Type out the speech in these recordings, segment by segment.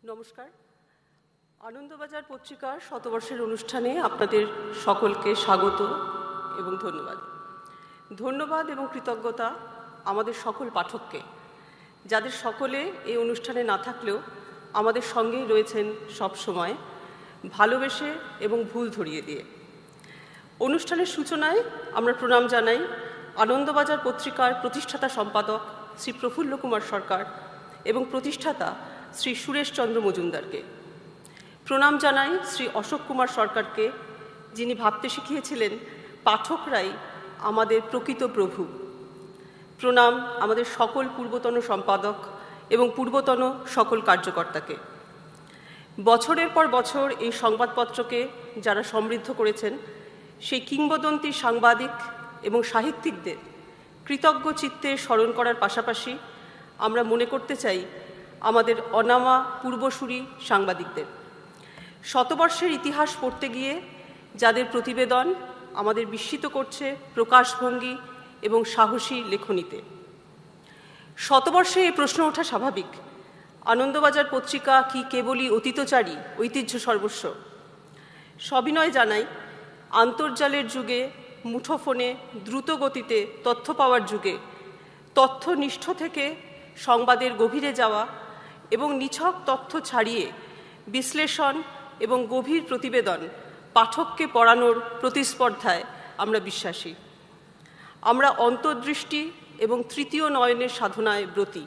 নমস্কার। আনন্দবাজার পত্রিকার শতবর্ষের অনুষ্ঠানে আপনাদের সকলকে স্বাগত এবং ধন্যবাদ। ধন্যবাদ এবং কৃতজ্ঞতা আমাদের সকল পাঠককে, যাদের সকলে এই অনুষ্ঠানে না থাকলেও আমাদের সঙ্গেই রয়েছেন সব সময়, ভালোবেসে এবং ভুল ধরিয়ে দিয়ে। অনুষ্ঠানের সূচনায় আমরা প্রণাম জানাই আনন্দবাজার পত্রিকার প্রতিষ্ঠাতা সম্পাদক শ্রী প্রফুল্ল কুমার সরকার এবং প্রতিষ্ঠাতা শ্রী সুরেশচন্দ্র মজুমদারকে। প্রণাম জানাই শ্রী অশোক কুমার সরকারকে, যিনি ভাবতে শিখিয়েছিলেন পাঠকরাই আমাদের প্রকৃত প্রভু। প্রণাম আমাদের সকল পূর্বতন সম্পাদক এবং পূর্বতন সকল কার্যকর্তাকে। বছরের পর বছর এই সংবাদপত্রকে যারা সমৃদ্ধ করেছেন, সেই কিংবদন্তি সাংবাদিক এবং সাহিত্যিকদের কৃতজ্ঞ চিত্তে স্মরণ করার পাশাপাশি আমরা মনে করতে চাই আমাদের অনামা পূর্বসূরি সাংবাদিকদের। শতবর্ষের ইতিহাস পড়তে গিয়ে যাদের প্রতিবেদন আমাদের বিস্মিত করছে প্রকাশভঙ্গি এবং সাহসী লেখনীতে। শতবর্ষে এই প্রশ্ন ওঠা স্বাভাবিক, আনন্দবাজার পত্রিকা কি কেবলই অতীতচারী, ঐতিহ্য সর্বস্ব? সবিনয় জানাই, আন্তর্জালের যুগে, মুঠোফোনে দ্রুত গতিতে তথ্য পাওয়ার যুগে তথ্যনিষ্ঠ থেকে সংবাদের গভীরে যাওয়া এবং নিছক তথ্য ছাড়িয়ে বিশ্লেষণ এবং গভীর প্রতিবেদন পাঠককে পড়ানোর প্রতিস্পর্ধায় আমরা বিশ্বাসী। আমরা অন্তর্দৃষ্টি এবং তৃতীয় নয়নের সাধনায় ব্রতী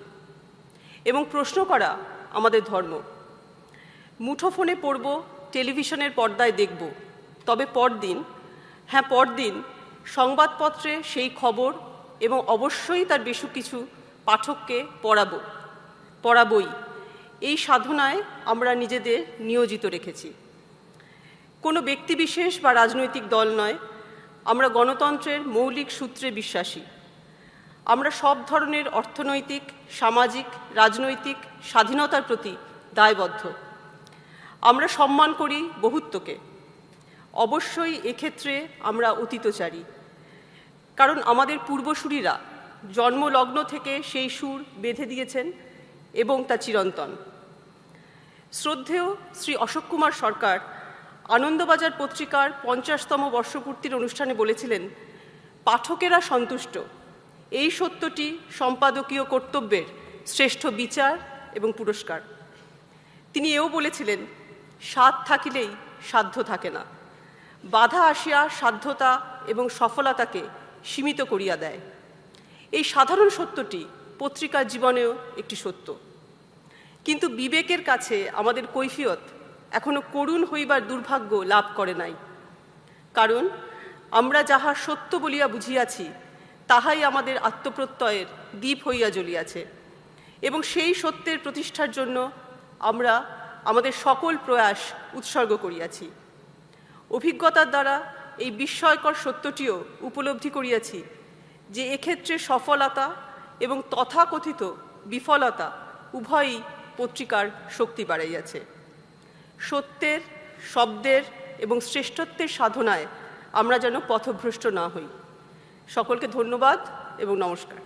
এবং প্রশ্ন করা আমাদের ধর্ম। মুঠোফোনে পড়ব, টেলিভিশনের পর্দায় দেখব, তবে পরদিন সংবাদপত্রে সেই খবর এবং অবশ্যই তার বেশ কিছু পাঠককে পড়াবই। এই সাধনায় আমরা নিজেদের নিয়োজিত রেখেছি। কোনো ব্যক্তিবিশেষ বা রাজনৈতিক দল নয়, আমরা গণতন্ত্রের মৌলিক সূত্রে বিশ্বাসী। আমরা সব ধরনের অর্থনৈতিক, সামাজিক, রাজনৈতিক স্বাধীনতার প্রতি দায়বদ্ধ। আমরা সম্মান করি বহুত্বকে। অবশ্যই এক্ষেত্রে আমরা অতীতচারী, কারণ আমাদের পূর্বসূরীরা জন্মলগ্ন থেকে সেই সুর বেঁধে দিয়েছেন এবং তা চিরন্তন। শ্রদ্ধেয় শ্রী অশোক কুমার সরকার আনন্দবাজার পত্রিকার 50তম বর্ষপূর্তির অনুষ্ঠানে বলেছিলেন, পাঠকেরা সন্তুষ্ট, এই সত্যটি সম্পাদকীয় কর্তব্যের শ্রেষ্ঠ বিচার এবং পুরস্কার। তিনি এও বলেছিলেন, স্বাদ থাকিলেই সাধ্য থাকে না, বাধা আসিয়া সাধ্যতা এবং সফলতাকে সীমিত করিয়া দেয়। এই সাধারণ সত্যটি পত্রিকার জীবনেও একটি সত্য, কিন্তু বিবেকের কাছে আমাদের কৈফিয়ত এখনো করুণ হইবার দুর্ভাগ্য লাভ করে নাই। কারণ আমরা যাহা সত্য বলিয়া বুঝিয়াছি, তাহাই আমাদের আত্মপ্রত্যয়ের দীপ হইয়া জ্বলিয়াছে এবং সেই সত্যের প্রতিষ্ঠার জন্য আমরা আমাদের সকল প্রয়াস উৎসর্গ করিয়াছি। অভিজ্ঞতার দ্বারা এই বিস্ময়কর সত্যটিও উপলব্ধি করিয়াছি যে এক্ষেত্রে সফলতা এবং তথাকথিত বিফলতা উভয়ই পত্রিকার শক্তি বাড়াইয়াছে। সত্যের, শব্দের এবং শ্রেষ্ঠত্বের সাধনায় আমরা যেন পথভ্রষ্ট না হই। সকলকে ধন্যবাদ এবং নমস্কার।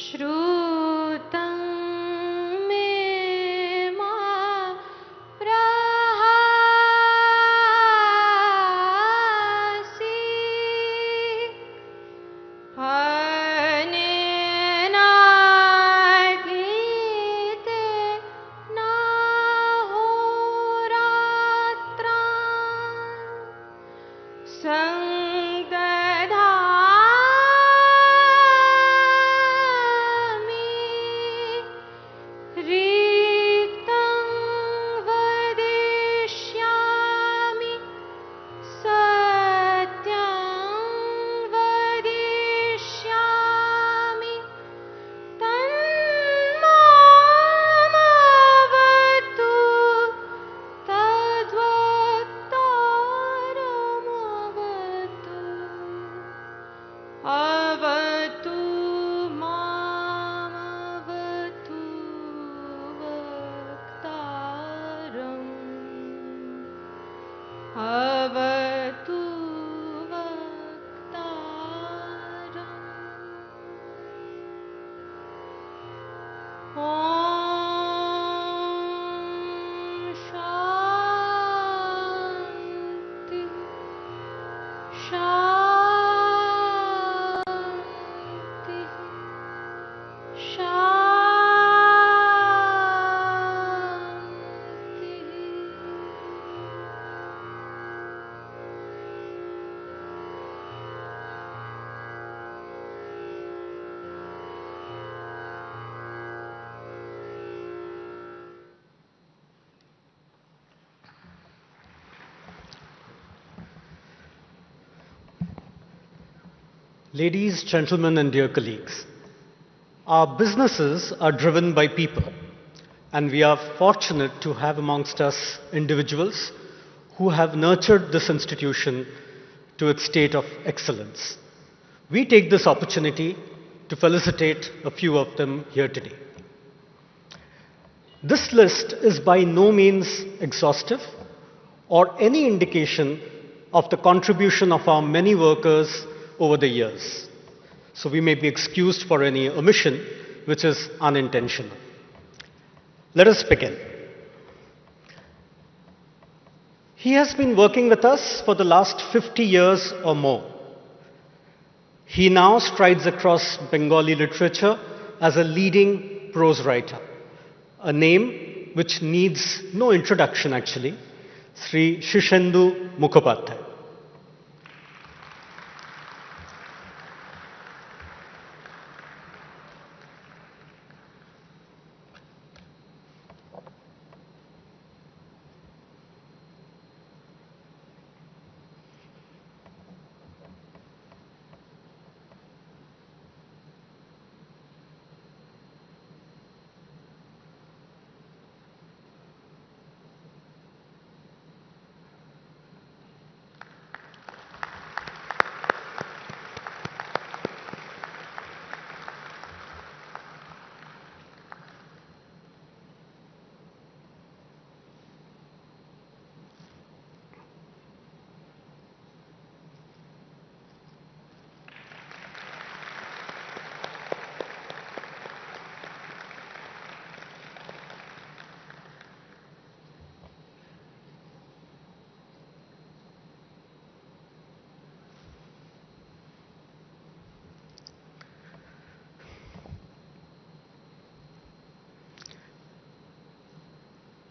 श्रुतं Ladies, gentlemen, and dear colleagues, our businesses are driven by people, and we are fortunate to have amongst us individuals who have nurtured this institution to its state of excellence. We take this opportunity to felicitate a few of them here today. This list is by no means exhaustive or any indication of the contribution of our many workers over the years. So we may be excused for any omission which is unintentional. Let us begin. He has been working with us for the last 50 years or more. He now strides across Bengali literature as a leading prose writer, a name which needs no introduction actually, Sri Shishendu Mukhopadhyay.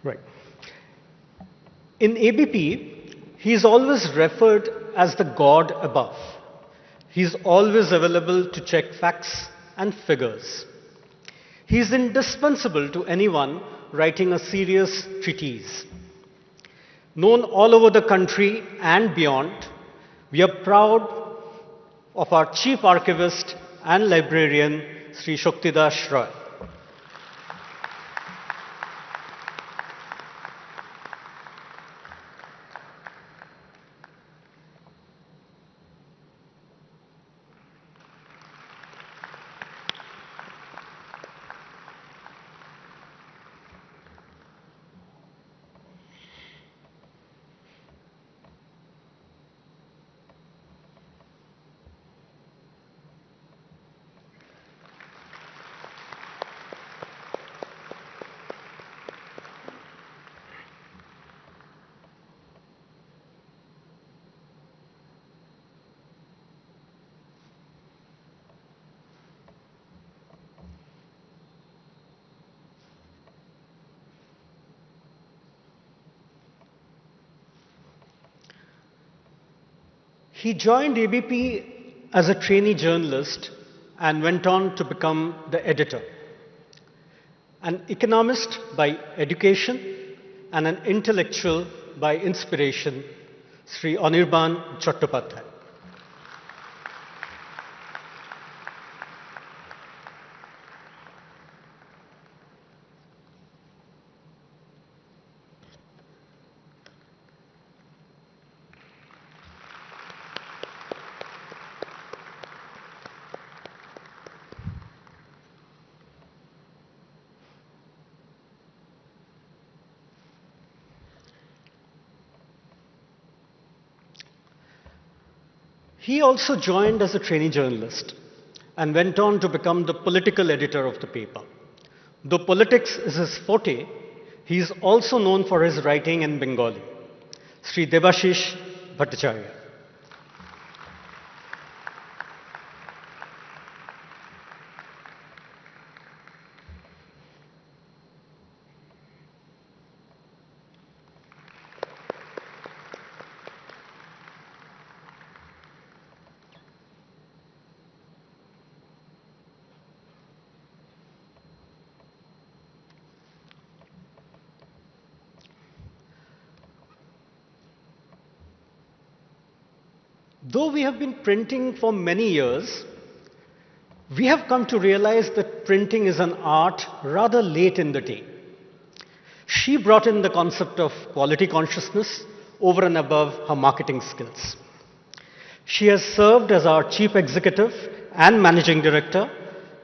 Right. In ABP, he is always referred as the God above. He is always available to check facts and figures. He is indispensable to anyone writing a serious treatise. Known all over the country and beyond, we are proud of our Chief Archivist and Librarian, Sri Shaktidas Roy. He joined ABP as a trainee journalist and went on to become the editor. An economist by education and an intellectual by inspiration, Sri Anirban Chattopadhyay. He also joined as a trainee journalist and went on to become the political editor of the paper. Though politics is his forte, he is also known for his writing in Bengali. Sri Debashish Bhattacharya. Though we have been printing for many years, we have come to realize that printing is an art rather late in the day. She brought in the concept of quality consciousness over and above her marketing skills. She has served as our chief executive and managing director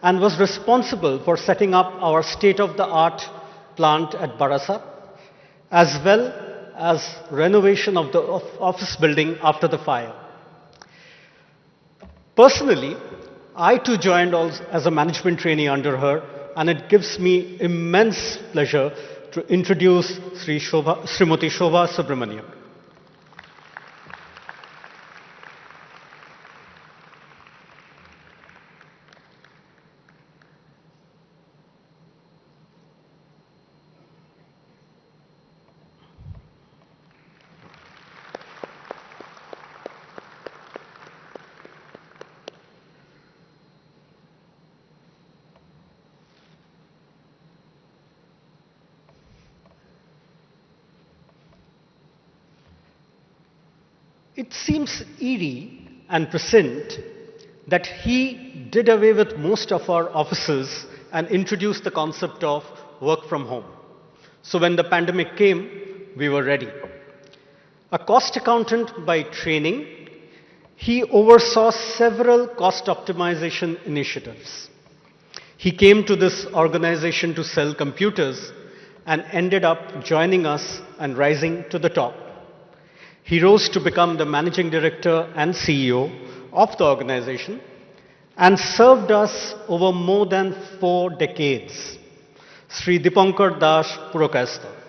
and was responsible for setting up our state-of-the-art plant at Barasat, as well as renovation of the office building after the fire. Personally, I too joined as a management trainee under her, and it gives me immense pleasure to introduce Srimati Shobha Subramaniam. It seems eerie and prescient that he did away with most of our offices and introduced the concept of work from home. So when the pandemic came, we were ready. A cost accountant by training, he oversaw several cost optimization initiatives. He came to this organization to sell computers and ended up joining us and rising to the top. He rose to become the managing director and CEO of the organization and served us over more than 4 decades. Sri Dipankar Das Purokayastha.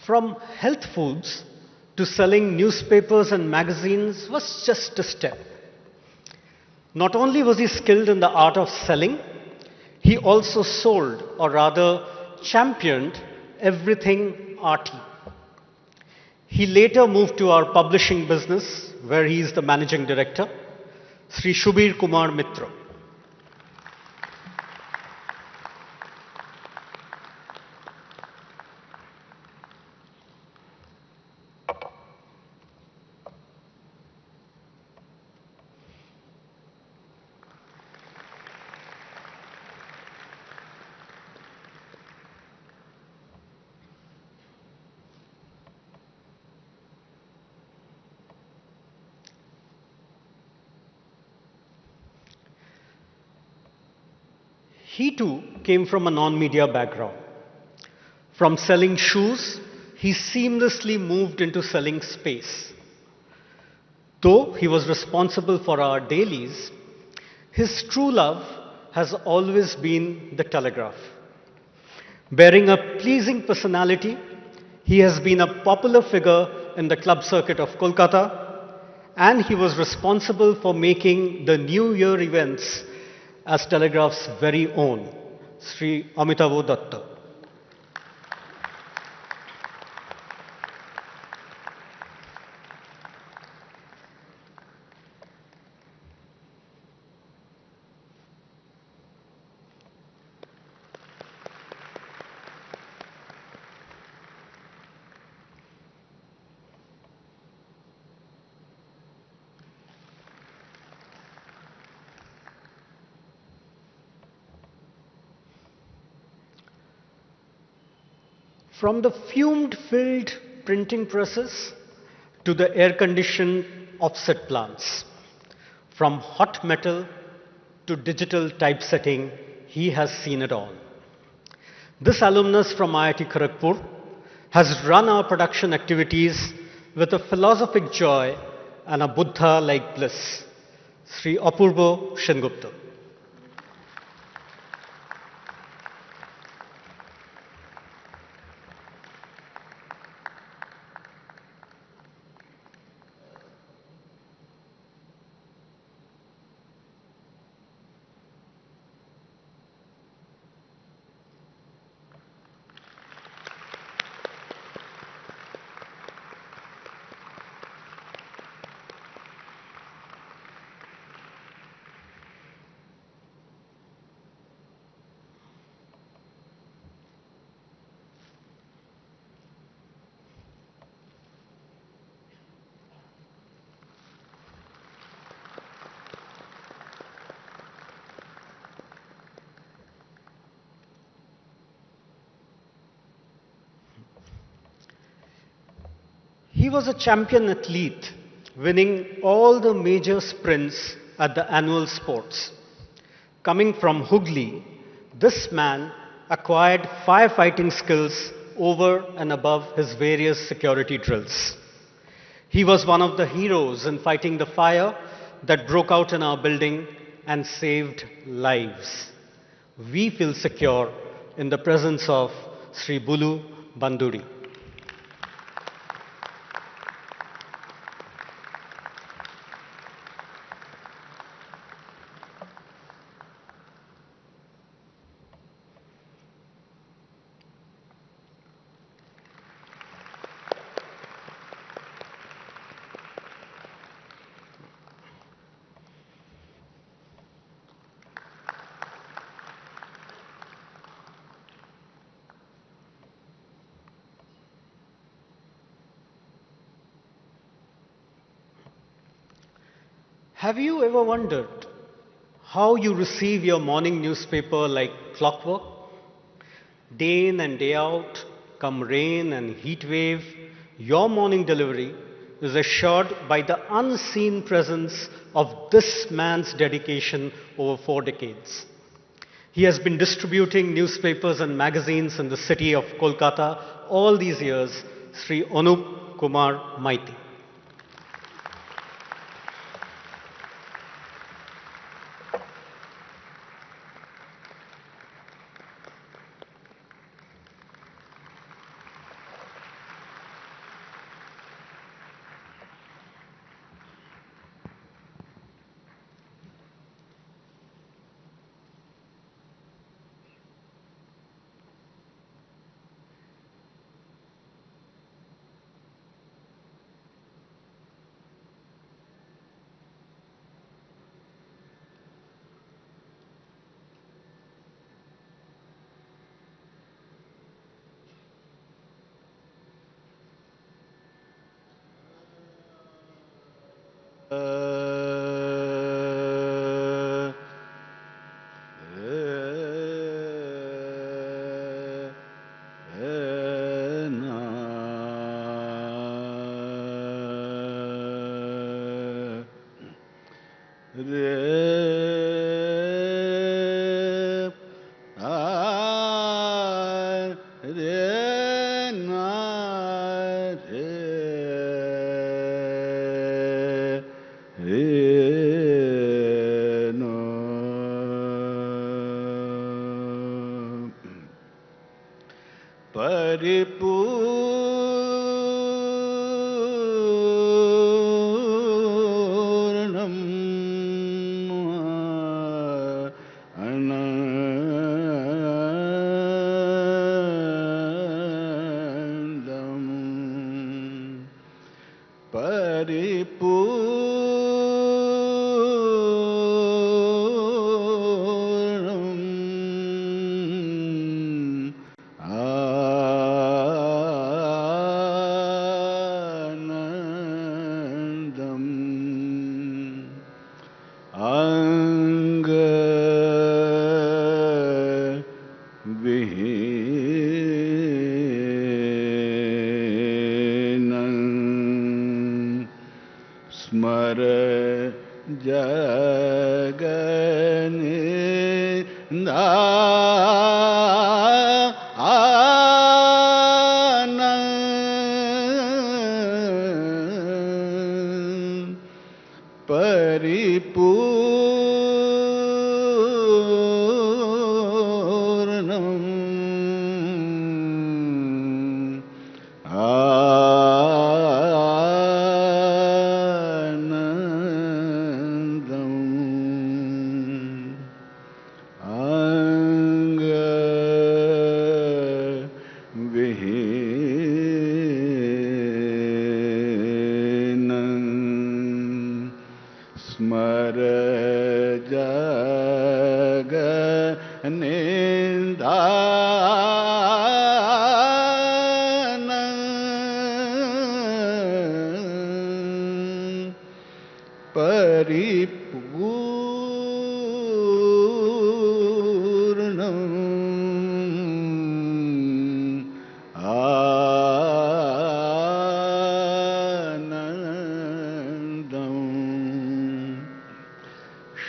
From health foods to selling newspapers and magazines was just a step. Not only was he skilled in the art of selling, he also sold, or rather championed, everything arty. He later moved to our publishing business, where he is the managing director, Sri Shubir Kumar Mitra. He too came from a non-media background. From selling shoes, he seamlessly moved into selling space. Though he was responsible for our dailies, his true love has always been the telegraph. Bearing a pleasing personality, he has been a popular figure in the club circuit of Kolkata, and he was responsible for making the New Year events as Telegraph's very own, Sri Amitavo Datta. From the fume-filled printing presses to the air-conditioned offset plants, from hot metal to digital typesetting, he has seen it all. This alumnus from IIT Kharagpur has run our production activities with a philosophic joy and a Buddha-like bliss, Sri Apurvo Shengupta. He was a champion athlete, winning all the major sprints at the annual sports. Coming from Hooghly, this man acquired firefighting skills over and above his various security drills. He was one of the heroes in fighting the fire that broke out in our building and saved lives. We feel secure in the presence of Sri Bulu Banduri. Have you ever wondered how you receive your morning newspaper like clockwork? Day in and day out, come rain and heat wave, your morning delivery is assured by the unseen presence of this man's dedication over 4 decades. He has been distributing newspapers and magazines in the city of Kolkata all these years, Sri Anup Kumar Maiti.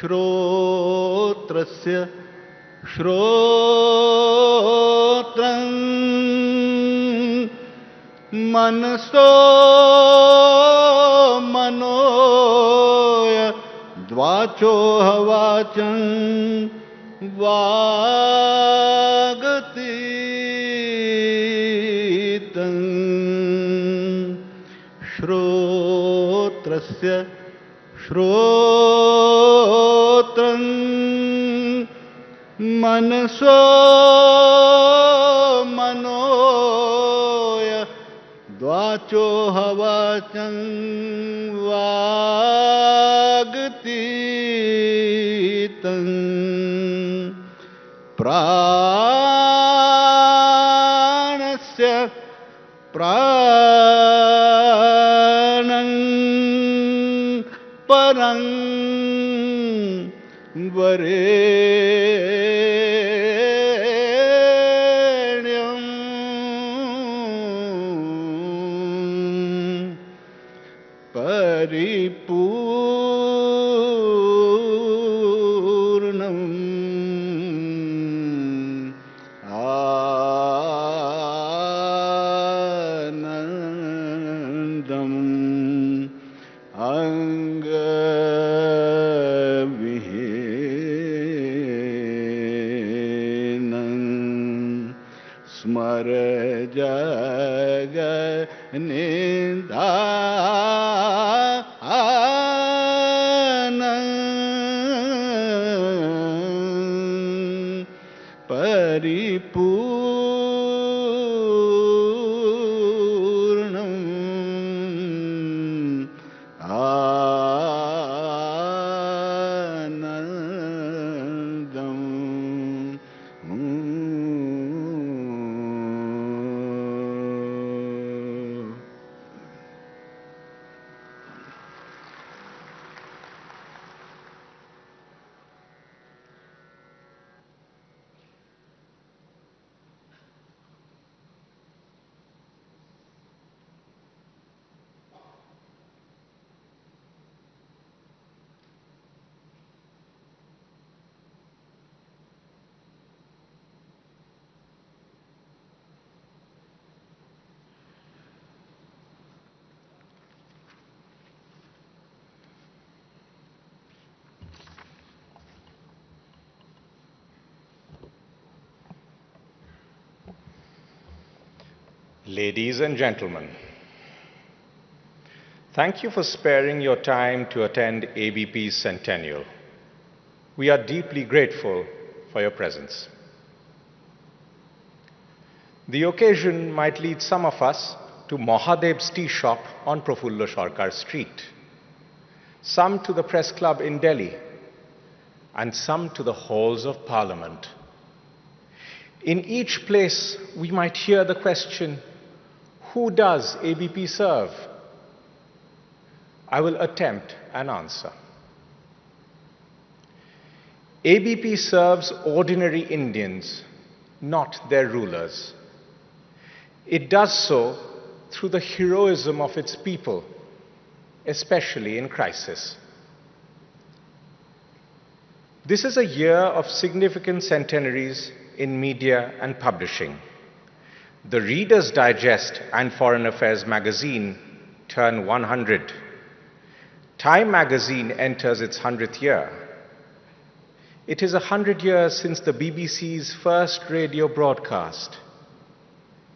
श्रोत्रस्य श्रोत्रं मनसो मनोय द्वाचो वाचं वागतीतं श्रोत्रस्य श्रोत्रं मनसो मनोय द्वाचो वाचं वागतीतं प्राणस्य प्राणं परं वरेण्यं परिपूर्णम् आनन्दम् अङ्गविहीनं स्मर जगनिधानम् परिपूर्णम् आनन्दम् Ladies and gentlemen, thank you for sparing your time to attend ABP's Centennial. We are deeply grateful for your presence. The occasion might lead some of us to Mahadev's tea shop on Prafullo Sarkar Street, some to the Press Club in Delhi, and some to the halls of Parliament. In each place, we might hear the question, who does ABP serve? I will attempt an answer. ABP serves ordinary Indians, not their rulers. It does so through the heroism of its people, especially in crisis. This is a year of significant centenaries in media and publishing. The Reader's Digest and Foreign Affairs magazine turn 100. Time magazine enters its 100th year. It is 100 years since the BBC's first radio broadcast.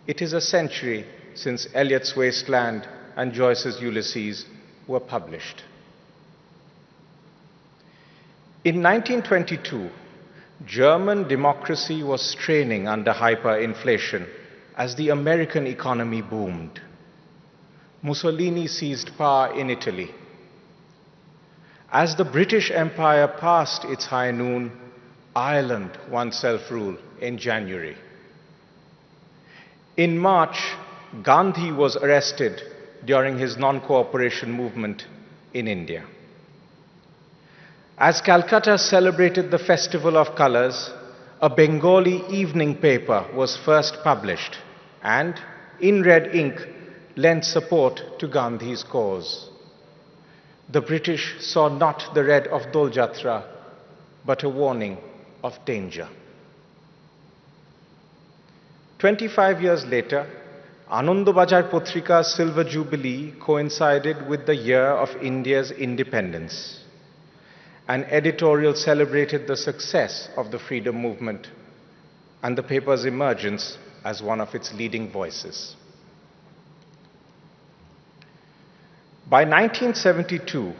It is a century since Eliot's Wasteland and Joyce's Ulysses were published. In 1922, German democracy was straining under hyperinflation as the American economy boomed. Mussolini seized power in Italy. As the British Empire passed its high noon, Ireland won self-rule in January. In March, Gandhi was arrested during his non-cooperation movement in India. As Calcutta celebrated the Festival of Colors, a Bengali evening paper was first published and, in red ink, lent support to Gandhi's cause. The British saw not the red of Dol Jatra, but a warning of danger. 25 years later, Anandabazar Patrika's Silver Jubilee coincided with the year of India's independence. An editorial celebrated the success of the freedom movement and the paper's emergence as one of its leading voices. By 1972,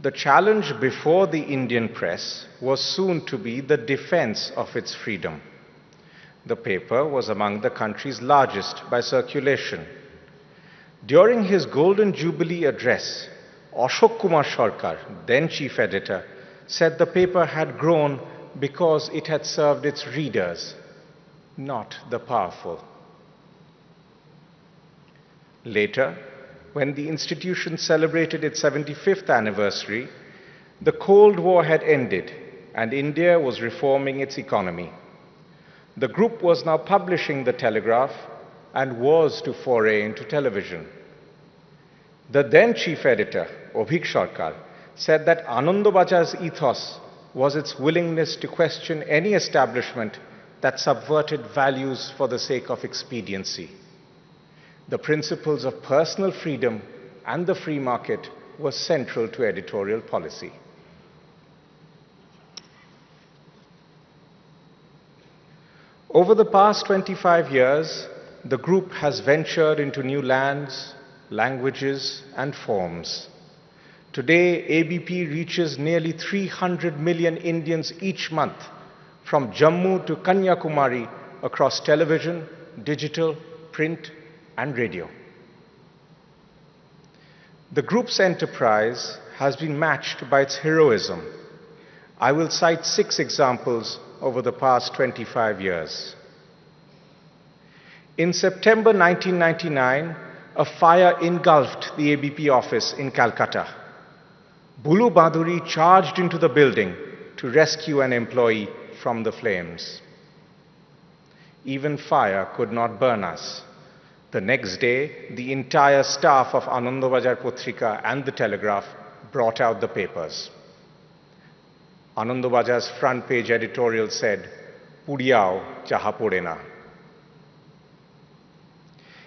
the challenge before the Indian press was soon to be the defense of its freedom. The paper was among the country's largest by circulation. During his Golden Jubilee address, Ashok Kumar Sarkar, then chief editor, said the paper had grown because it had served its readers, not the powerful. Later, when the institution celebrated its 75th anniversary, the Cold War had ended and India was reforming its economy. The group was now publishing the Telegraph and was to foray into television. The then chief editor, Abhik Sarkar, said that Anandabazar's ethos was its willingness to question any establishment that subverted values for the sake of expediency. The principles of personal freedom and the free market were central to editorial policy. Over the past 25 years, the group has ventured into new lands, languages, and forms. Today, ABP reaches nearly 300 million Indians each month, from Jammu to Kanyakumari, across television, digital, print, and radio. The group's enterprise has been matched by its heroism. I will cite 6 examples over the past 25 years. In September 1999, a fire engulfed the ABP office in Calcutta. Bulu Baduri charged into the building to rescue an employee from the flames. Even fire could not burn us. The next day, the entire staff of Anandabazar Patrika and the Telegraph brought out the papers. Anandabazar's front page editorial said, "Puriyao chaha pore na."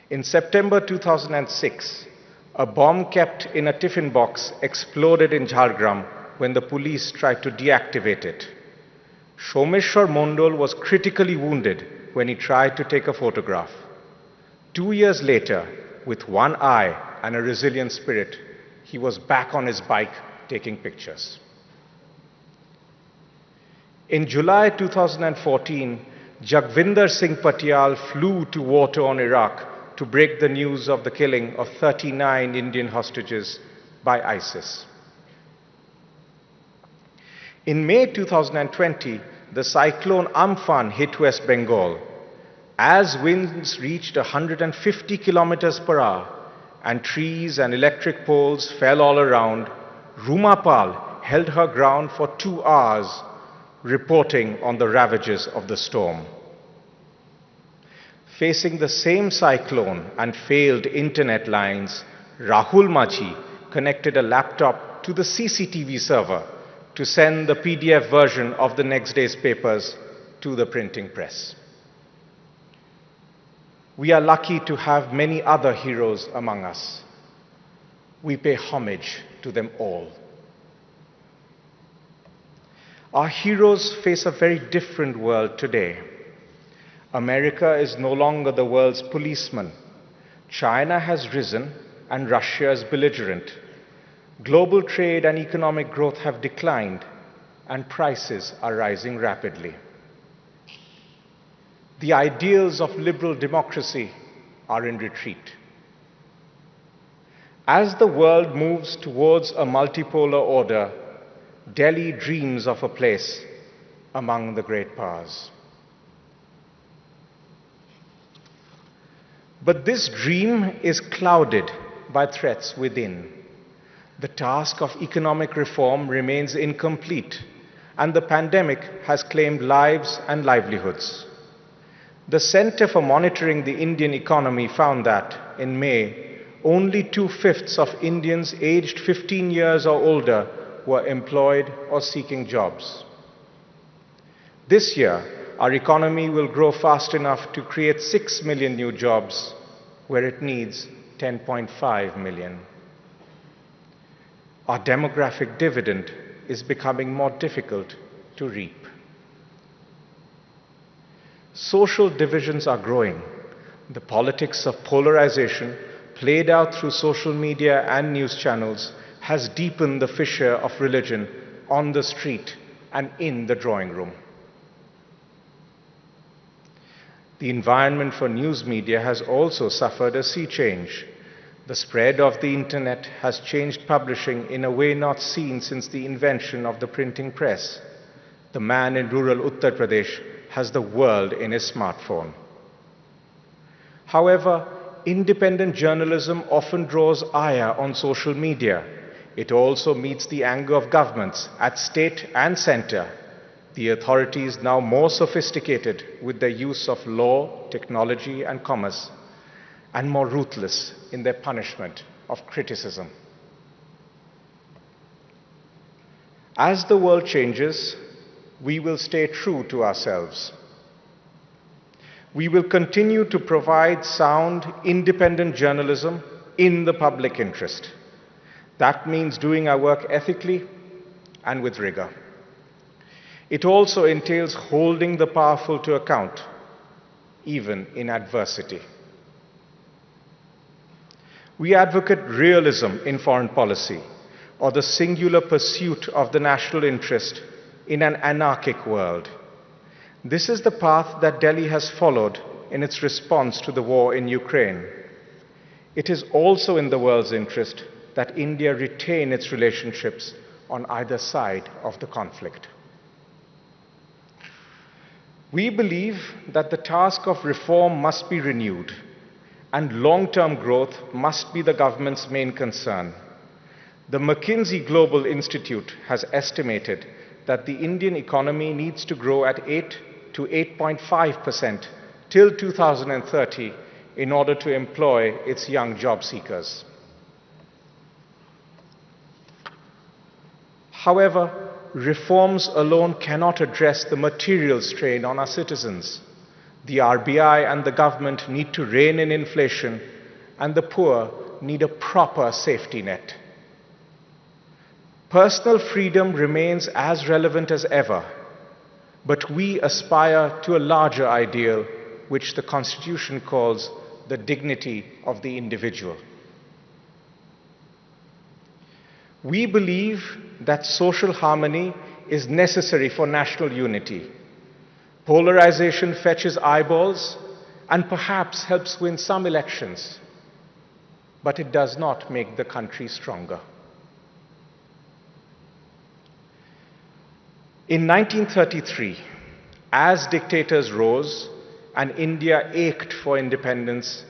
In September 2006, a bomb kept in a tiffin box exploded in Jhargram when the police tried to deactivate it. Someshwar Mondol was critically wounded when he tried to take a photograph. 2 years later, with one eye and a resilient spirit, he was back on his bike taking pictures. In July 2014, Jagvinder Singh Patial flew to war torn Iraq to break the news of the killing of 39 Indian hostages by ISIS. In May 2020, the cyclone Amphan hit West Bengal. As winds reached 150 kilometers per hour and trees and electric poles fell all around, Rumapal held her ground for 2 hours, reporting on the ravages of the storm. Facing the same cyclone and failed internet lines, Rahul Machi connected a laptop to the CCTV server to send the PDF version of the next day's papers to the printing press. We are lucky to have many other heroes among us. We pay homage to them all. Our heroes face a very different world today. America is no longer the world's policeman. China has risen and Russia is belligerent. Global trade and economic growth have declined and prices are rising rapidly. The ideals of liberal democracy are in retreat. As the world moves towards a multipolar order, Delhi dreams of a place among the great powers. But this dream is clouded by threats within. The task of economic reform remains incomplete, and the pandemic has claimed lives and livelihoods. The Center for Monitoring the Indian Economy found that, in May, only 2/5 of Indians aged 15 years or older were employed or seeking jobs. This year, our economy will grow fast enough to create 6 million new jobs where it needs 10.5 million. Our demographic dividend is becoming more difficult to reap. Social divisions are growing. The politics of polarization, played out through social media and news channels, has deepened the fissure of religion on the street and in the drawing room. The environment for news media has also suffered a sea change. The spread of the internet has changed publishing in a way not seen since the invention of the printing press. The man in rural Uttar Pradesh has the world in his smartphone. However, independent journalism often draws ire on social media. It also meets the anger of governments at state and center. The authorities, now more sophisticated with their use of law, technology, and commerce, and more ruthless in their punishment of criticism. As the world changes, we will stay true to ourselves. We will continue to provide sound, independent journalism in the public interest. That means doing our work ethically and with rigor. It also entails holding the powerful to account, even in adversity. We advocate realism in foreign policy, or the singular pursuit of the national interest in an anarchic world. This is the path that Delhi has followed in its response to the war in Ukraine. It is also in the world's interest that India retain its relationships on either side of the conflict. We believe that the task of reform must be renewed, and long-term growth must be the government's main concern. The McKinsey Global Institute has estimated that the Indian economy needs to grow at 8 to 8.5% till 2030 in order to employ its young job seekers. However, reforms alone cannot address the material strain on our citizens. The RBI and the government need to rein in inflation, and the poor need a proper safety net. Personal freedom remains as relevant as ever, but we aspire to a larger ideal, which the Constitution calls the dignity of the individual. We believe that social harmony is necessary for national unity. Polarization fetches eyeballs and perhaps helps win some elections, but it does not make the country stronger. In 1933, as dictators rose and India ached for independence,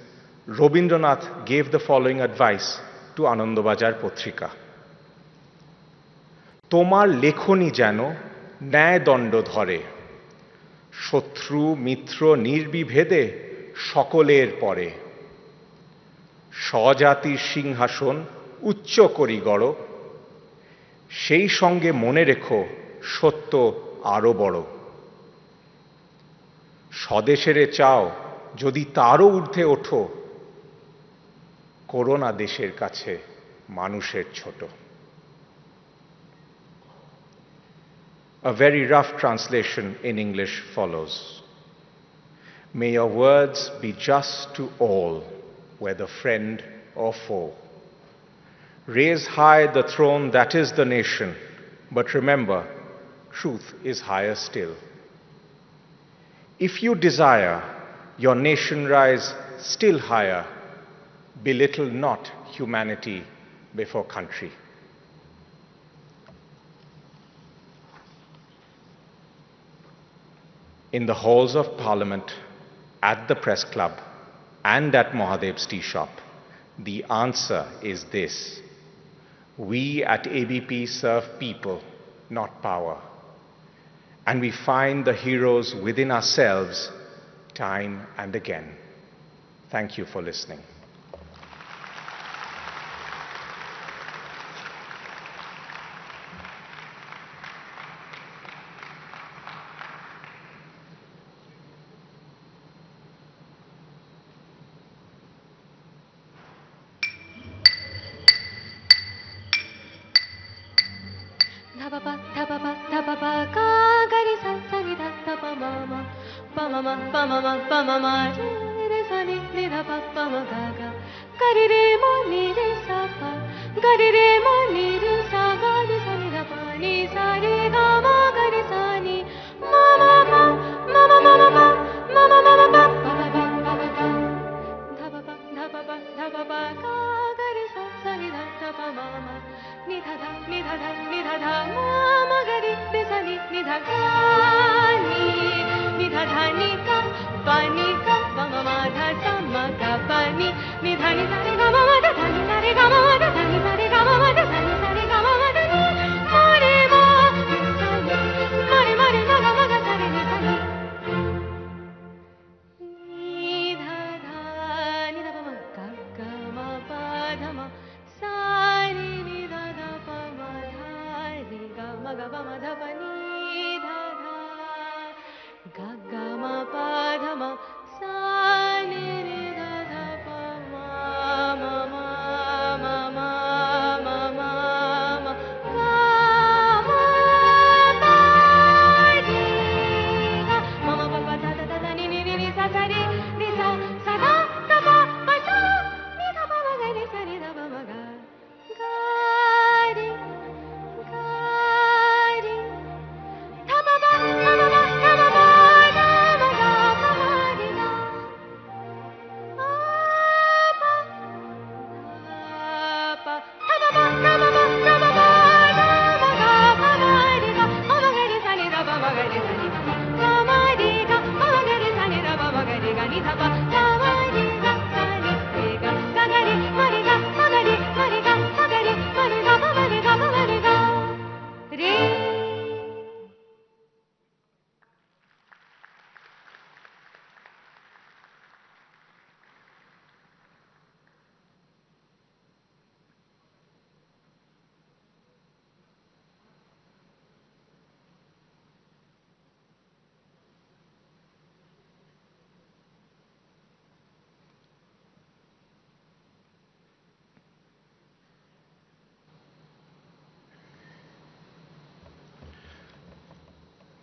Rabindranath gave the following advice to Anandabajar Potrika. তোমার লেখনী যেন ন্যায়দণ্ড ধরে, শত্রু মিত্র নির্বিভেদে সকলের পরে, স্বজাতির সিংহাসন উচ্চ করি গড়, সেই সঙ্গে মনে রেখো সত্য আরো বড়। স্বদেশেরে চাও যদি তারও ঊর্ধ্বে ওঠো, করো না দেশের কাছে মানুষের ছোট। A very rough translation in English follows. May your words be just to all, whether friend or foe. Raise high the throne that is the nation, but remember, truth is higher still. If you desire your nation rise still higher, belittle not humanity before country. In the halls of Parliament, at the Press Club, and at Mahadev's tea shop, the answer is this. We at ABP serve people, not power. And we find the heroes within ourselves time and again. Thank you for listening.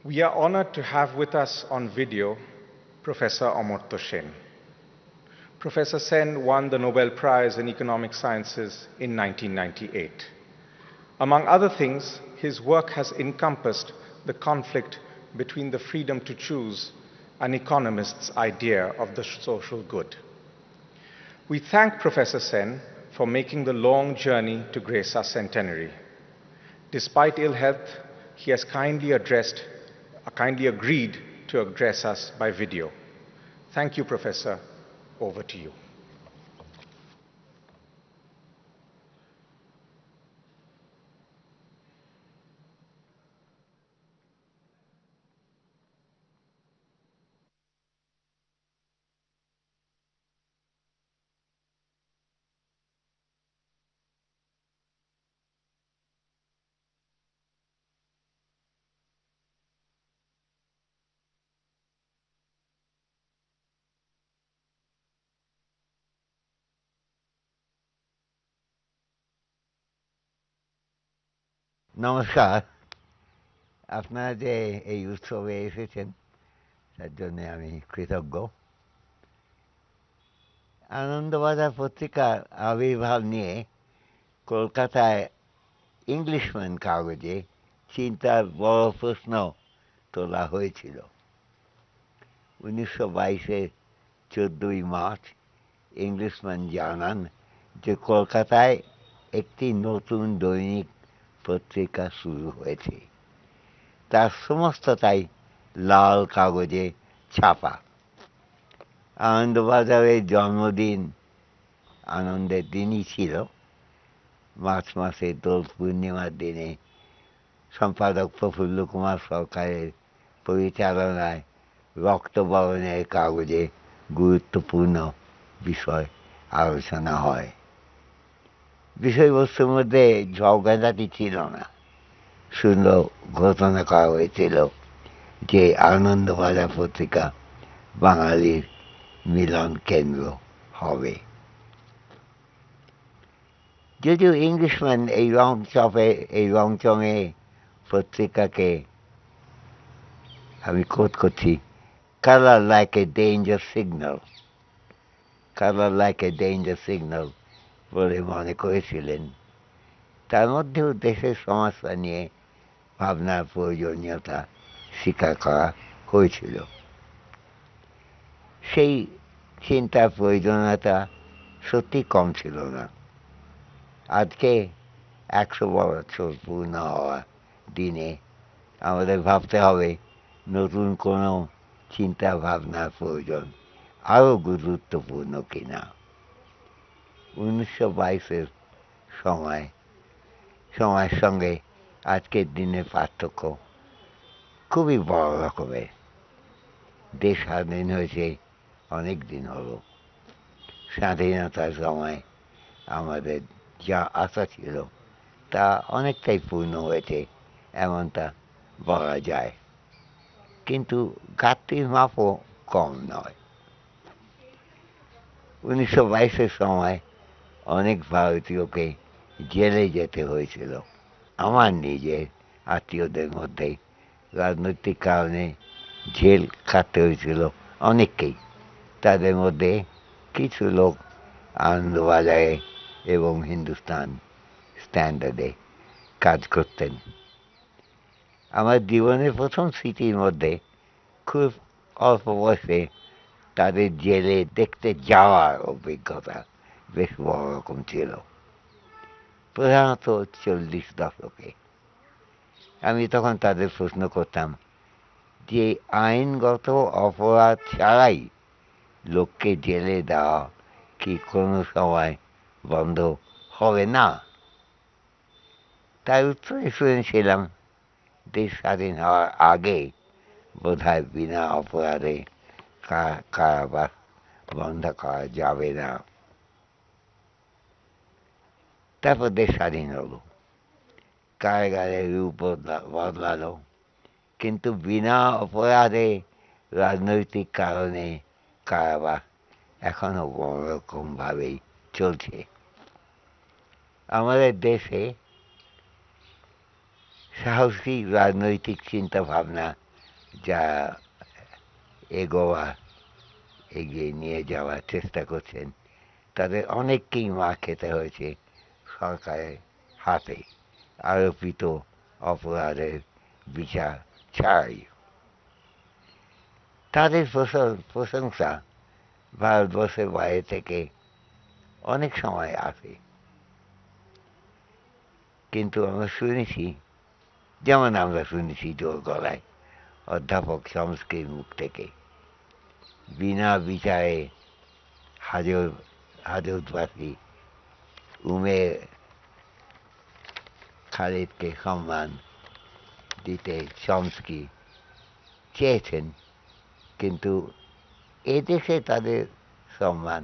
We are honored to have with us on video Professor Amartya Sen. Professor Sen won the Nobel Prize in Economic Sciences in 1998. Among other things, his work has encompassed the conflict between the freedom to choose and economists' idea of the social good. We thank Professor Sen for making the long journey to grace our centenary. Despite ill health, he has kindly agreed to address us by video. Thank you, Professor. Over to you. নমস্কার। আপনারা যে এই উৎসবে এসেছেন তার জন্য আমি কৃতজ্ঞ। আনন্দবাজার পত্রিকার আবির্ভাব নিয়ে কলকাতায় ইংলিশম্যান কাগজে চিন্তার বড় প্রশ্ন তোলা হয়েছিল। 1922-এর 14ই মার্চ ইংলিশম্যান জানান যে কলকাতায় একটি নতুন দৈনিক পত্রিকা শুরু হয়েছে। তার সমস্তটাই লাল কাগজে ছাপা। আনন্দবাজারের জন্মদিন আনন্দের দিনই ছিল। মার্চ মাসের দোল পূর্ণিমার দিনে সম্পাদক প্রফুল্ল কুমার সরকারের পরিচালনায় রক্তবরণের কাগজে গুরুত্বপূর্ণ বিষয় আলোচনা হয়। বিষয়বস্তুর মধ্যে ঝগড়াঝাটি ছিল না, সুন্দর ঘোষণা করা হয়েছিল যে আনন্দবাজার পত্রিকা বাঙালির মিলন কেন্দ্র হবে। যদিও ইংলিশম্যান এই রংচঙে পত্রিকাকে আমি কোট করছি, colour like a danger signal, colour like a danger signal বলে মনে করেছিলেন। তার মধ্যেও দেশের সমস্যা নিয়ে ভাবনার প্রয়োজনীয়তা স্বীকার করা হয়েছিল। সেই চিন্তার প্রয়োজনীয়তা সত্যি কম ছিল না। আজকে 100 বছর পূর্ণ হওয়া দিনে আমাদের ভাবতে হবে নতুন কোনো চিন্তা ভাবনার প্রয়োজন আরও গুরুত্বপূর্ণ কিনা। 1922-এর সময়ের সঙ্গে আজকের দিনের পার্থক্য খুবই বড় রকমের। দেশ স্বাধীন হয়েছে অনেক দিন হলো। স্বাধীনতার সময় আমাদের যা আশা ছিল তা অনেকটাই পূর্ণ হয়েছে এমনটা বলা যায়, কিন্তু ঘাটতির মাপও কম নয়। 1922-এর সময় অনেক ভারতীয়কে জেলে যেতে হয়েছিল। আমার নিজের আত্মীয়দের মধ্যে রাজনৈতিক কারণে জেল খাটতে হয়েছিল অনেককেই। তাদের মধ্যে কিছু লোক আনন্দবাজারে এবং হিন্দুস্তান স্ট্যান্ডার্ডে কাজ করতেন। আমার জীবনের প্রথম স্মৃতির মধ্যে খুব অল্প বয়সে তাদের জেলে দেখতে যাওয়ার অভিজ্ঞতা বেশ বড় রকম ছিল, প্রধানত 40 দশকে। আমি তখন তাদের প্রশ্ন করতাম যে আইনগত অপরাধ ছাড়াই লোককে জেলে দেওয়া কি কোনো সময় বন্ধ হবে না? তার উত্তরে শুনেছিলাম, দেশ স্বাধীন হওয়ার আগে বোধহয় বিনা অপরাধে কারাবাস বন্ধ করা যাবে না। তারপর দেশ স্বাধীন হলো, কারাগারের রূপ বদলালো, কিন্তু বিনা অপরাধে রাজনৈতিক কারণে কারাবাস এখনো বড় রকমভাবেই চলছে। আমাদের দেশে সাহসী রাজনৈতিক চিন্তা ভাবনা যা এগিয়ে নিয়ে যাওয়ার চেষ্টা করছেন, তাদের অনেককেই মার খেতে হয়েছে সরকারের হাতে আরোপিত অপরাধের বিচার ছাড়াই। তাদের প্রশংসা ভারতবর্ষের বাইরে থেকে অনেক সময় আসে, কিন্তু আমরা শুনেছি, যেমন আমরা শুনেছি জোর গলায় অধ্যাপক চমস্কির মুখ থেকে, বিনা বিচারে হাজতবাসী উমের খালিদকে সম্মান দিতে চমস্কি চেয়েছেন, কিন্তু এদেশে তাদের সম্মান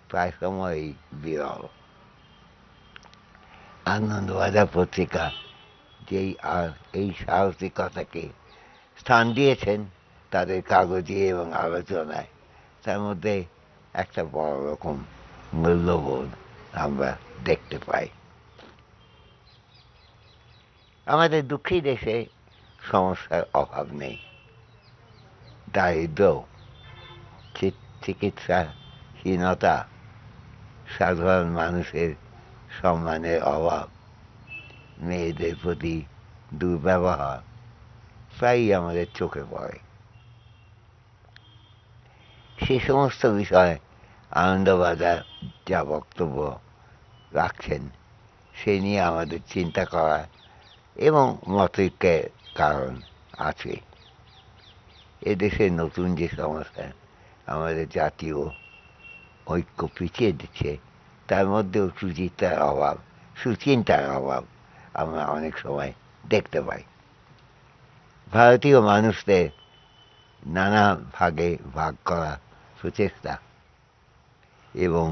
প্রায় সময়ই বিরল। আনন্দবাজার পত্রিকা যেই আর এই সাহসিকতাকে স্থান দিয়েছেন তাদের কাগজে এবং আলোচনায়, তার মধ্যে একটা বড় রকম মূল্যবোধ আমরা দেখতে পাই। আমাদের দুঃখী দেশে সমস্যার অভাব নেই। দারিদ্র, চিকিৎসাহীনতা, সাধারণ মানুষের সম্মানের অভাব, মেয়েদের প্রতি দুর্ব্যবহার প্রায়ই আমাদের চোখে পড়ে। সে সমস্ত বিষয়ে আনন্দবাজার যা বক্তব্য রাখছেন সে নিয়ে আমাদের চিন্তা করা এবং মতৈক্যের কারণ আছে। এদেশে নতুন যে সমস্যা আমাদের জাতীয় ঐক্য পিছিয়ে দিচ্ছে, তার মধ্যেও সুচিন্তার অভাব আমরা অনেক সময় দেখতে পাই। ভারতীয় মানুষদের নানা ভাগে ভাগ করা প্রচেষ্টা এবং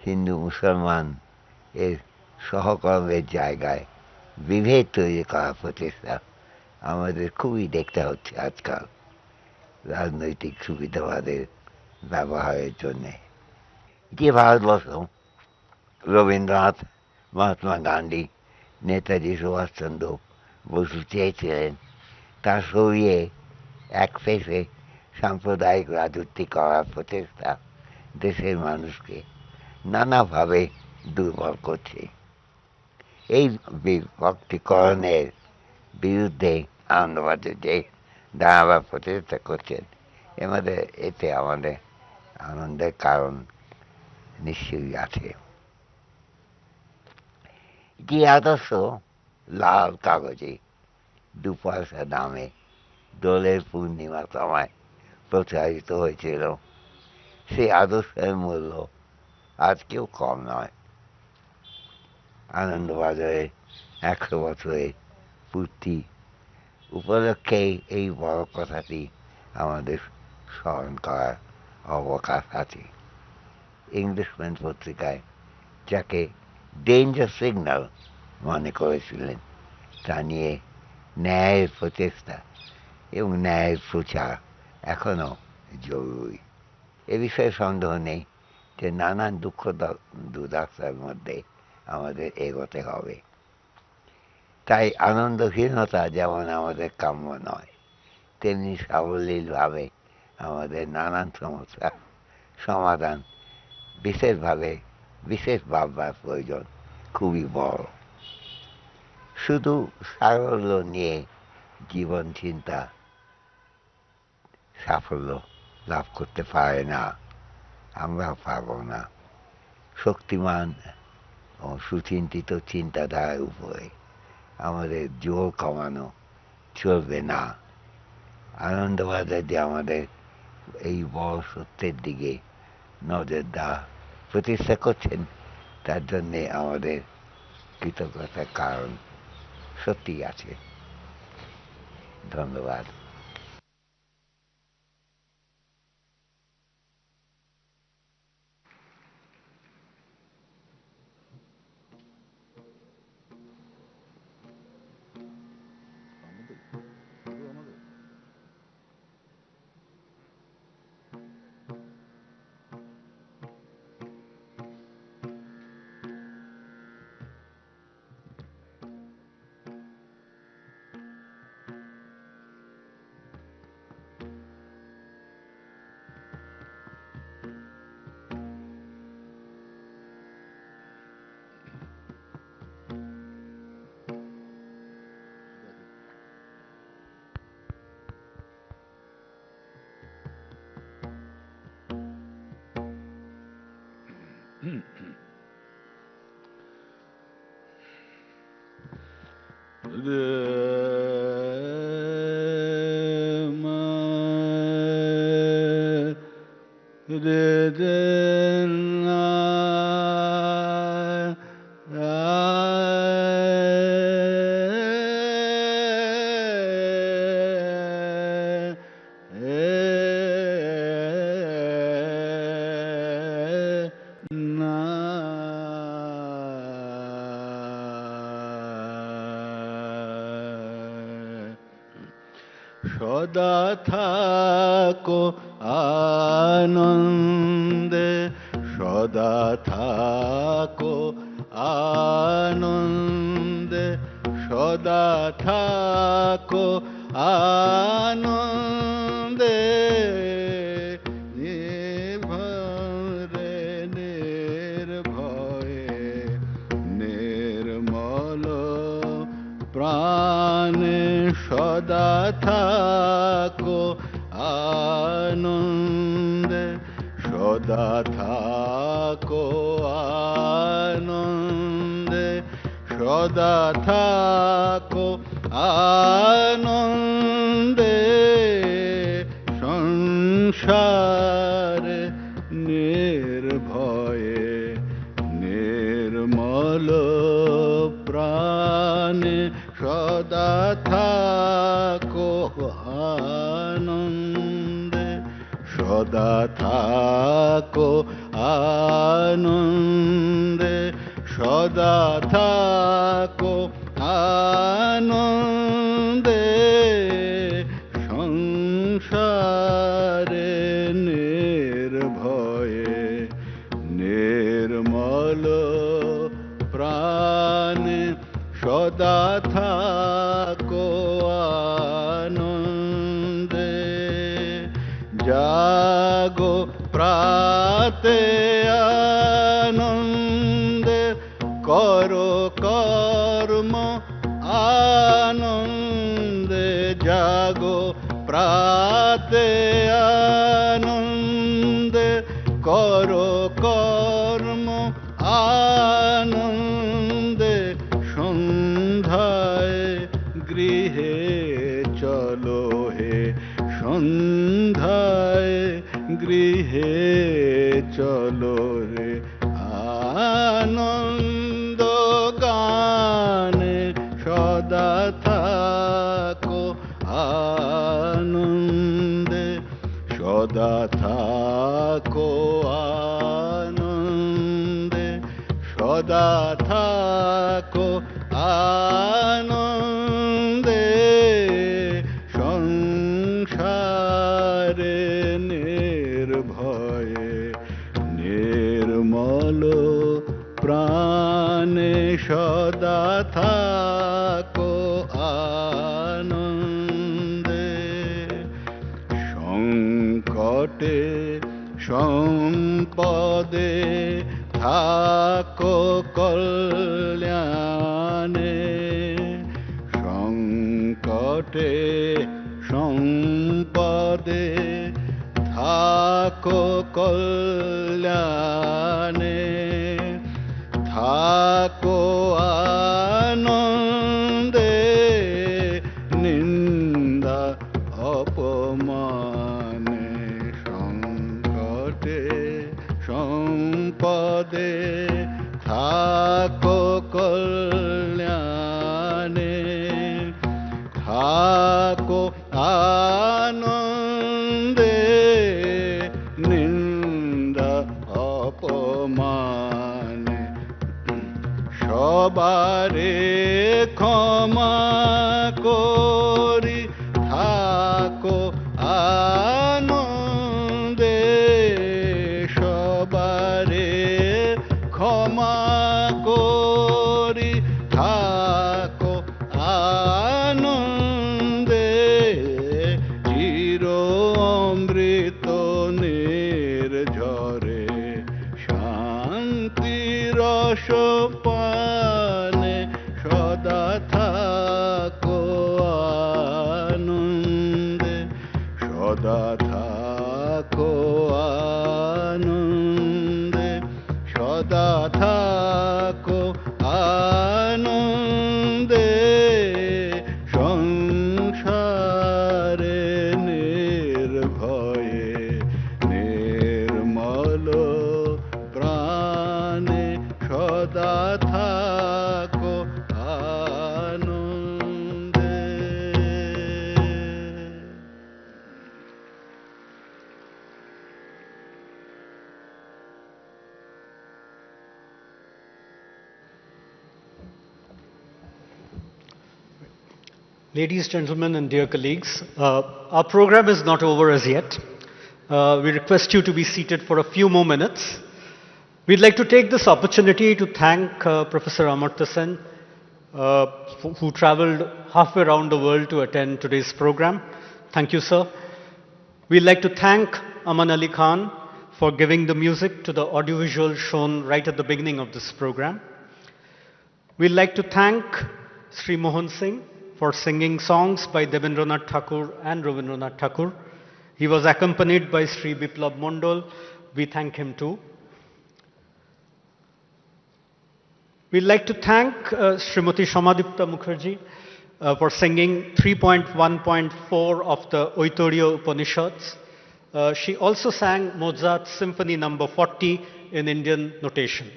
হিন্দু মুসলমান এর সহকর্মের জায়গায় বিভেদ তৈরি করা প্রচেষ্টা আমাদের খুবই দেখতে হচ্ছে আজকাল রাজনৈতিক সুবিধাবাদের ব্যবহারের জন্যে। যে ভারতবর্ষ রবীন্দ্রনাথ, মহাত্মা গান্ধী, নেতাজি সুভাষচন্দ্র বসু চেয়েছিলেন তা সরিয়ে এক পেশে সাম্প্রদায়িক রাজত্ব করার প্রচেষ্টা দেশের মানুষকে নানাভাবে দুর্বল করছে। এই বিভক্তিকরণের বিরুদ্ধে আনন্দবাজার যে দাঁড়াবার প্রচেষ্টা করছেন এতে আমাদের আনন্দের কারণ নিশ্চয়ই আছে। যে আদর্শ লাল কাগজে 2 পয়সা দামে দোলের পূর্ণিমা সময় প্রচারিত হয়েছিল, সেই আদর্শের মূল্য আজকেও কম নয়। আনন্দবাজারে 100 বছরের পূর্তি উপলক্ষে এই বড় কথাটি আমাদের স্মরণ করার অবকাশ আছে। ইংলিশম্যান পত্রিকায় যাকে ডেঞ্জার সিগন্যাল মনে করেছিলেন, তা নিয়ে ন্যায়ের প্রচেষ্টা এবং ন্যায়ের প্রচার এখনও জরুরি। এ বিষয়ে সন্দেহ নেই যে নানান দুঃখ দুর্দশার মধ্যে আমাদের এগোতে হবে। তাই আনন্দহীনতা যেমন আমাদের কাম্য নয়, তেমনি সাবলীলভাবে আমাদের নানান সমস্যার সমাধান বিশেষ ভাববার প্রয়োজন খুবই বড়। শুধু সারল্য নিয়ে জীবন চিন্তা সাফল্য লাভ করতে পারে না, আমরাও পারব না। শক্তিমান ও সুচিন্তিত চিন্তাধারার উপরে আমাদের জোর কমানো চলবে না। আনন্দবাজার যে আমাদের এই বড় সত্যের দিকে নজর দেওয়া প্রতিষ্ঠা করছেন, তার জন্যে আমাদের কৃতজ্ঞতার কারণ সত্যিই আছে। ধন্যবাদ। সদা থাকো আনন্দে, সদা থাকো আনন্দে, সদা থাকো আনন্দে, নির্ভরে নির্ভয়ে নির্মল প্রাণে সদা থাকো আনন্দে, সদা থাকো আনন্দে, সদা থাকো আনন্দে, সংসারে নির্ভয়ে নির্মল প্রাণে সদা থাকো আনন্দে, সদা থাকো আনন্দে, সদা থাকো আনন্দে, সংসারে নির্ভয়ে নির্মল প্রাণে সদা থাকো জাগো প্রাতে আনন্দে করো কর্ম আনন্দে জাগো প্রাতে আনন্দে করো কর্ম আনন্দে সন্ধ্যায় গৃহে চলো হে সন্ধ্যায় গৃহে চলো রে আনন্দ গানে সদা থাকো আনন্দে সদা থাকো আনন্দে সদা থাকো আনন্দে সংসারে নির্ভয়ে নির্মল প্রাণে সদা থাকো আনন্দে সংকটে সম্পদে থাকো কল্যাণে সংকটে সম্পদে থাকো কল্যাণে থাকো আনন্দে নিন্দা অপমানে সংকটে সম্পদে থাকো কল্যাণে থাকো আনন্দে নিন্দা অপমানে সবারে ক্ষমা করি থাকো আনন্দে সবারে ক্ষমা করি থাকো আনন্দে চির অমৃত নির্ঝরে শান্তি রস পানে সদা থাকো আনন্দে সদা থাকো আনন্দে সদা থাকো আনন্দে সংসারে নির্ভয়ে নির্মল প্রাণে সদা থাকো আনন্দে। Ladies, gentlemen, and dear colleagues, our program is not over as yet. We request you to be seated for a few more minutes. We'd like to take this opportunity to thank Professor Amartya Sen, who traveled halfway around the world to attend today's program. Thank you, sir. We'd like to thank Aman Ali Khan for giving the music to the audiovisual shown right at the beginning of this program. We'd like to thank Sri Mohan Singh for singing songs by Debendranath Thakur and Rabindranath Thakur. He was accompanied by Sri Biplab Mondol. We thank him too. We'd like to thank Srimati Shamadipta Mukherjee for singing 3.1.4 of the Oitorio Upanishads. She also sang Mozart's Symphony No. 40 in Indian notation.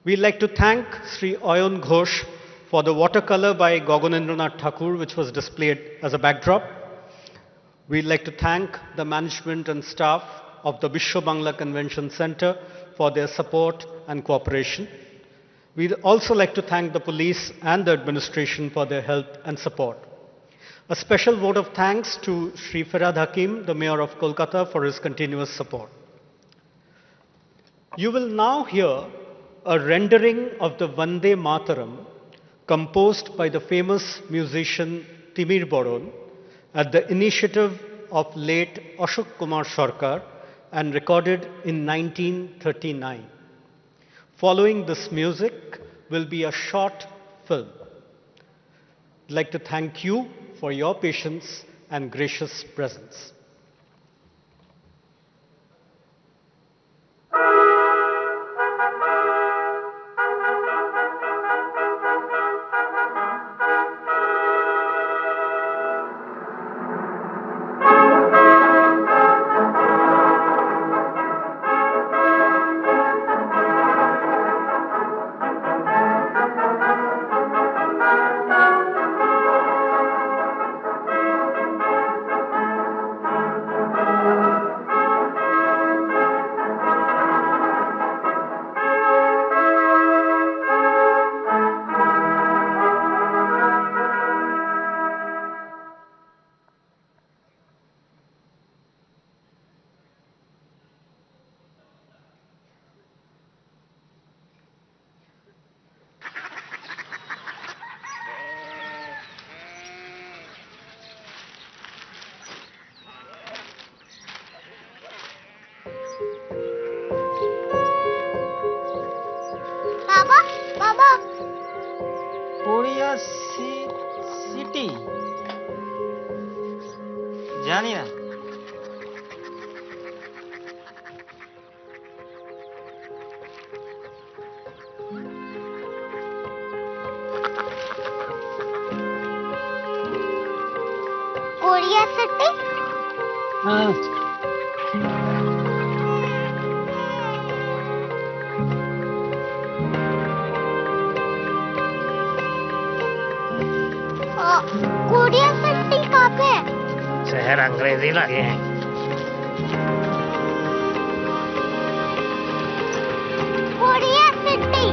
We'd like to thank Sri Ayon Ghosh for the watercolor by Gaganendranath Thakur, which was displayed as a backdrop. We'd like to thank the management and staff of the Vishwa Bangla Convention Center for their support and cooperation. We'd also like to thank the police and the administration for their help and support. A special vote of thanks to Sri Farhad Hakim, the Mayor of Kolkata, for his continuous support. You will now hear a rendering of the Vande Mataram composed by the famous musician Timir Boron at the initiative of late Ashok Kumar Sarkar and recorded in 1939. Following this music will be a short film. I'd like to thank you for your patience and gracious presence. বাবা বাবা Korea city জানি না। Korea city হ্যাঁ Korea city कहाँ पे है? शहर अंग्रेजी लगे हैं। कोरिया सिटी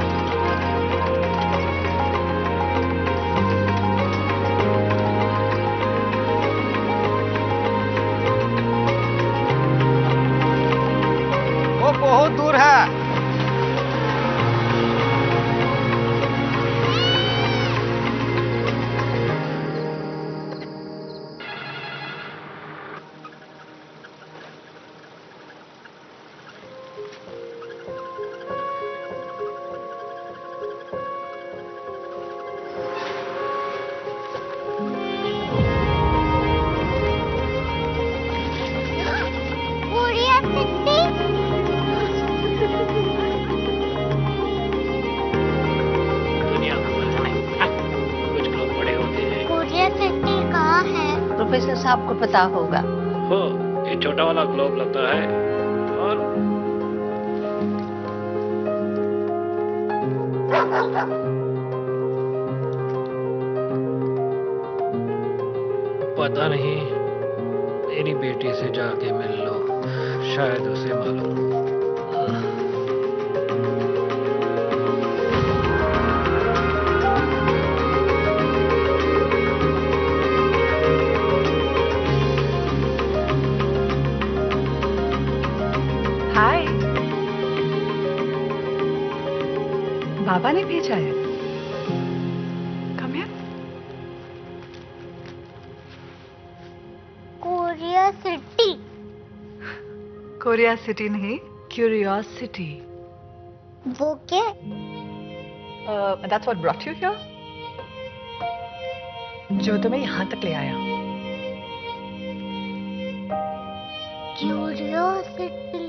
वो बहुत दूर है। कोरिया सिटी दुनिया में कुछ लोग बड़े होते हैं। कोरिया सिटी कहाँ है? प्रोफेसर साहब को पता होगा। हो ये छोटा वाला ग्लोब लगता है और पता नहीं, मेरी बेटी से जाके मिल लो, शायद उसे मालूम। हाय, बाबा ने भेजा है। Come here. Korea city Korea city नहीं, क्यूरियोसिटी। वो क्या? That's what brought you here? जो तुम्हें यहाँ तक ले आया। क्यूरियोसिटी